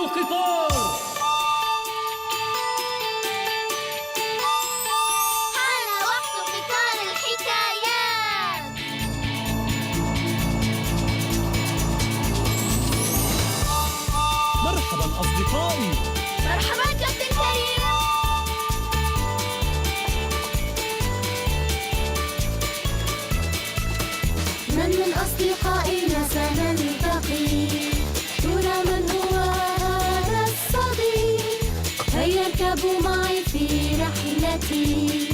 القطار. حان وقت قطار الحكايات. مرحبا أصدقائي. مرحبا كابتن كريم. من أصدقائنا سنلتقي؟ ترى من هو هذا الصديق؟ هيا اركبوا معي في رحلتي،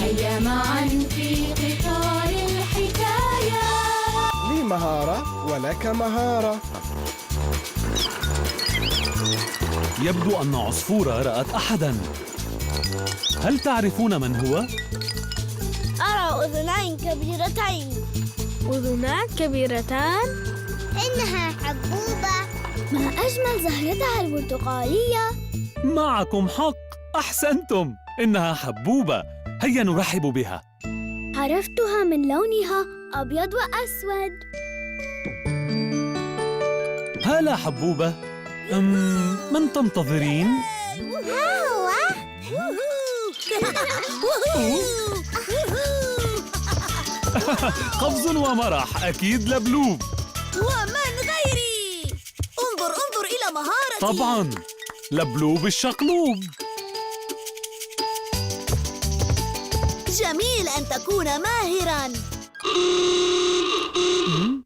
هيا معا في قطار الحكايات. لي مهارة ولك مهارة. يبدو أن عصفورة رأت أحداً. هل تعرفون من هو؟ أرى أذنين كبيرتين. أذنان كبيرتان؟ إنها حبوبة. ما أجمل زهرتها البرتقالية. معكم حق، أحسنتم، إنها حبوبة. هيا نرحب بها. عرفتها من لونها أبيض وأسود. هلا حبوبة. من تنتظرين؟ هو قفز ومرح، أكيد لبلوب. ومن غيري؟ انظر إلى مهارتي. طبعاً، لبلوب الشقلوب. جميل أن تكون ماهراً.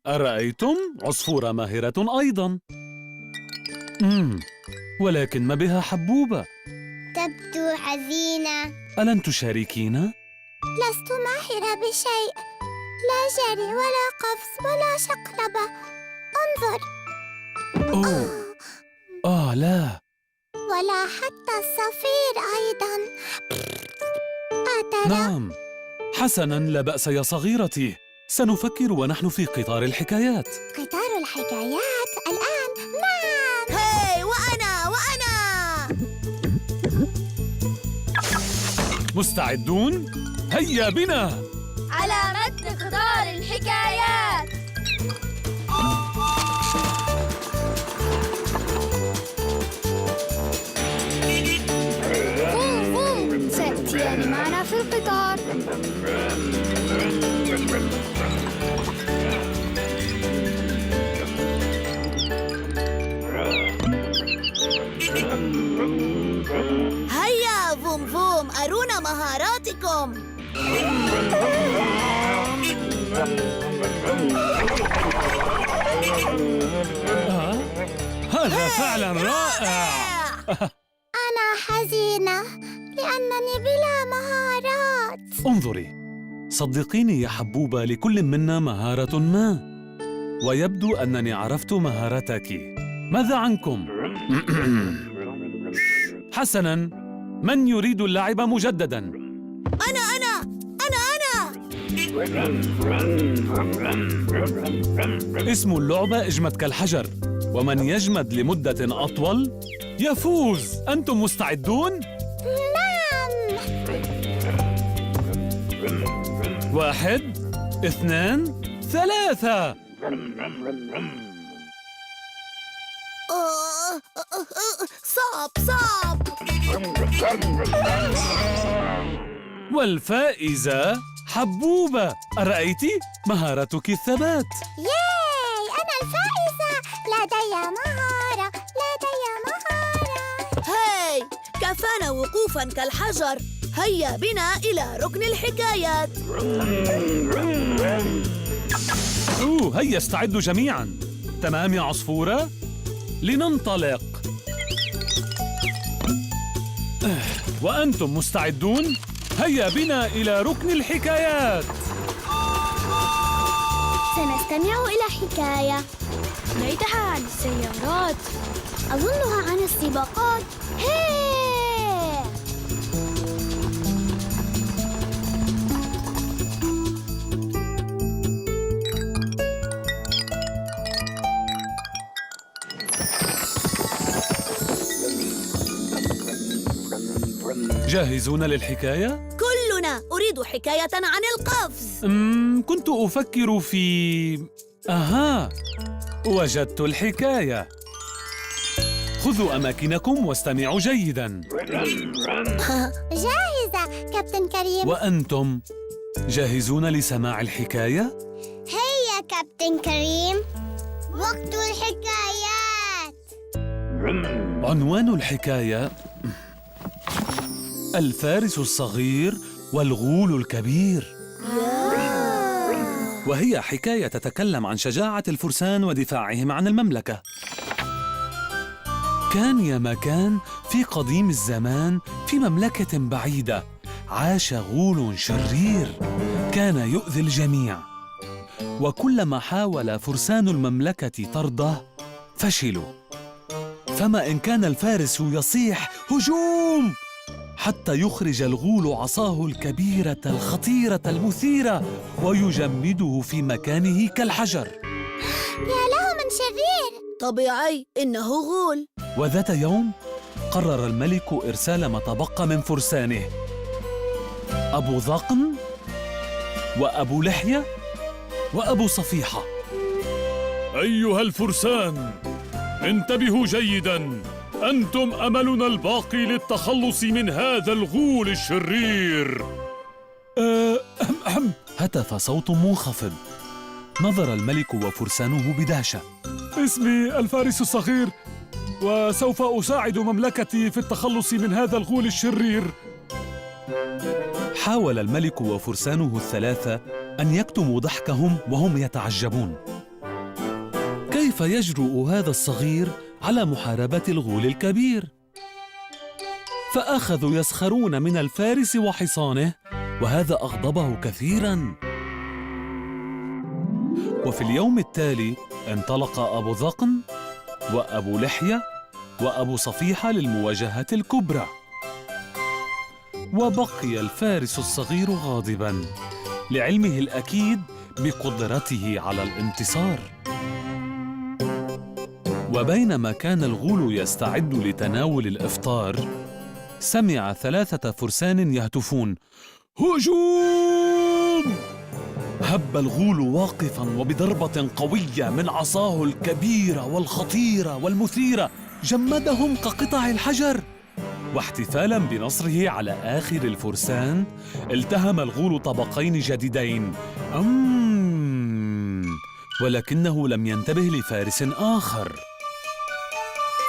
أرأيتم؟ عصفورة ماهرة أيضاً. ولكن ما بها حبوبة؟ تبدو حزينة. ألن تشاركينا؟ لست ماهرة بشيء، لا جري ولا قفز ولا شقلبة. انظر. أوه لا. ولا حتى الصفير أيضاً. أترى؟ نعم، حسناً، لا بأس يا صغيرتي. سنفكر ونحن في قطار الحكايات. قطار الحكايات الآن. نعم. هاي وأنا مستعدون؟ هيا بنا. على متن قطار الحكايات. فوم فوم، سيأتيان معنا في القطار. هيا فوم فوم، أرونا مهاراتكم. هذا فعلاً رائع. أنا حزينة لأنني بلا مهارات. انظري، صدقيني يا حبوبة، لكل منا مهارة ما، ويبدو أنني عرفت مهارتك. ماذا عنكم؟ حسناً، من يريد اللعب مجدداً؟ أنا اسم اللعبة اجمد كالحجر، ومن يجمد لمدة أطول يفوز. أنتم مستعدون؟ نعم. 1 2 3. صعب. والفائزة حبوبة. أرأيت؟ مهارتك الثبات. ياي، أنا الفائزة. لدي مهارة. هاي، كفانا وقوفاً كالحجر. هيا بنا إلى ركن الحكايات. هيا استعدوا جميعاً. تمام يا عصفورة؟ لننطلق. وأنتم مستعدون؟ هيا بنا إلى ركن الحكايات. سنستمع إلى حكاية ليتها عن السيارات. أظنها عن السباقات. هي! جاهزون للحكاية؟ كلنا أريد حكاية عن القفز. كنت أفكر في... وجدت الحكاية. خذوا أماكنكم واستمعوا جيداً. جاهزة كابتن كريم. وأنتم جاهزون لسماع الحكاية؟ هيا كابتن كريم، وقت الحكايات. عنوان الحكاية: الفارس الصغير والغول الكبير. وهي حكاية تتكلم عن شجاعة الفرسان ودفاعهم عن المملكة. كان يا مكان في قديم الزمان في مملكة بعيدة عاش غول شرير كان يؤذي الجميع، وكلما حاول فرسان المملكة طرده فشلوا. فما إن كان الفارس يصيح هجوم حتى يخرج الغول عصاه الكبيرة الخطيرة المثيرة ويجمده في مكانه كالحجر. يا له من شرير. طبيعي، إنه غول. وذات يوم قرر الملك إرسال ما تبقى من فرسانه: أبو ذقن وأبو لحية وأبو صفيحة. أيها الفرسان، انتبهوا جيداً، أنتم أملنا الباقي للتخلص من هذا الغول الشرير. هتف صوت منخفض. نظر الملك وفرسانه بدهشة. اسمي الفارس الصغير، وسوف أساعد مملكتي في التخلص من هذا الغول الشرير. حاول الملك وفرسانه الثلاثة أن يكتموا ضحكهم وهم يتعجبون. كيف يجرؤ هذا الصغير على محاربة الغول الكبير؟ فأخذوا يسخرون من الفارس وحصانه، وهذا أغضبه كثيراً. وفي اليوم التالي انطلق أبو ذقن وأبو لحية وأبو صفيحة للمواجهة الكبرى، وبقي الفارس الصغير غاضباً لعلمه الأكيد بقدرته على الانتصار. وبينما كان الغول يستعد لتناول الإفطار، سمع 3 فرسان يهتفون: هجوم! هب الغول واقفاً وبضربة قوية من عصاه الكبيرة والخطيرة والمثيرة جمدهم كقطع الحجر. واحتفالاً بنصره على آخر الفرسان، التهم الغول طبقين جديدين، ولكنه لم ينتبه لفارس آخر،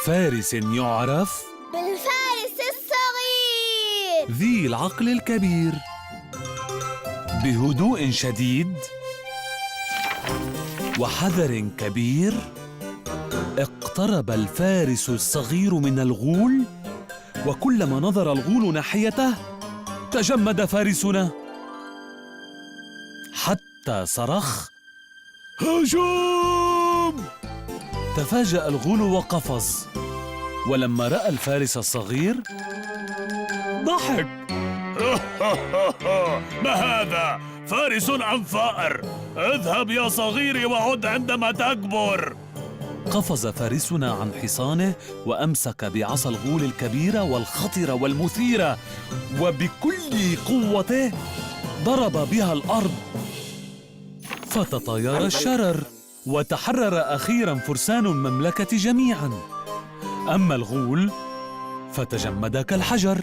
فارس يعرف بالفارس الصغير ذي العقل الكبير. بهدوء شديد وحذر كبير اقترب الفارس الصغير من الغول، وكلما نظر الغول ناحيته تجمد فارسنا حتى صرخ: هجوم! تفاجأ الغول وقفز، ولما رأى الفارس الصغير ضحك. ما هذا؟ فارس أم ثائر؟ اذهب يا صغيري وعد عندما تكبر. قفز فارسنا عن حصانه وأمسك بعصا الغول الكبيرة والخطرة والمثيرة، وبكل قوته ضرب بها الأرض فتطاير الشرر، وتحرر أخيراً فرسان المملكة جميعاً. أما الغول فتجمد كالحجر،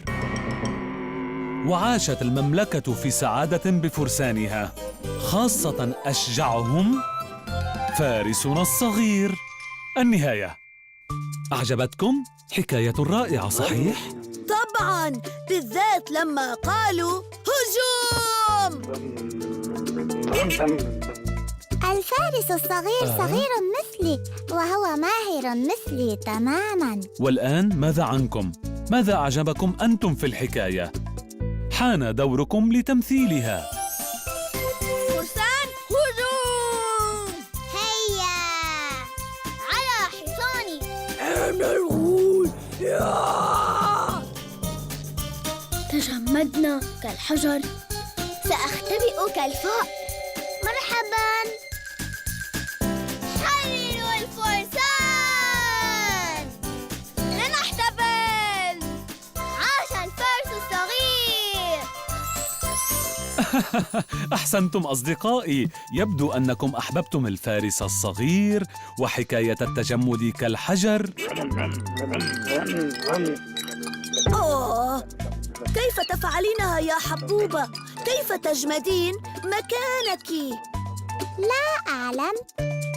وعاشت المملكة في سعادة بفرسانها، خاصة أشجعهم فارسنا الصغير. النهاية. أعجبتكم؟ حكاية رائعة صحيح؟ طبعاً، بالذات لما قالوا هجوم. الفارس الصغير صغير مثلي، وهو ماهر مثلي تماماً. والآن ماذا عنكم؟ ماذا أعجبكم أنتم في الحكاية؟ حان دوركم لتمثيلها. فرسان هجوم! هيا على حصاني. أنا الغول. تجمدنا كالحجر، سأختبئ كالفأر. مرحباً، حرروا الفرسان، لنحتفل. عاش الفارس الصغير. أحسنتم أصدقائي، يبدو أنكم أحببتم الفارس الصغير وحكاية التجمد كالحجر. أوه، كيف تفعلينها يا حبوبة؟ كيف تجمدين مكانك؟ لا أعلم،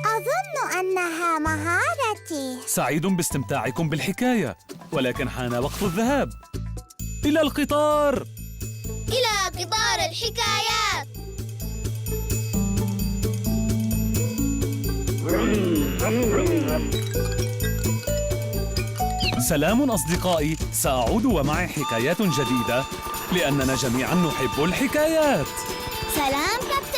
أظن أنها مهارتي. سعيد باستمتاعكم بالحكاية، ولكن حان وقت الذهاب إلى القطار. إلى قطار الحكايات. سلام أصدقائي، سأعود ومعي حكايات جديدة لأننا جميعا نحب الحكايات. سلام كابتن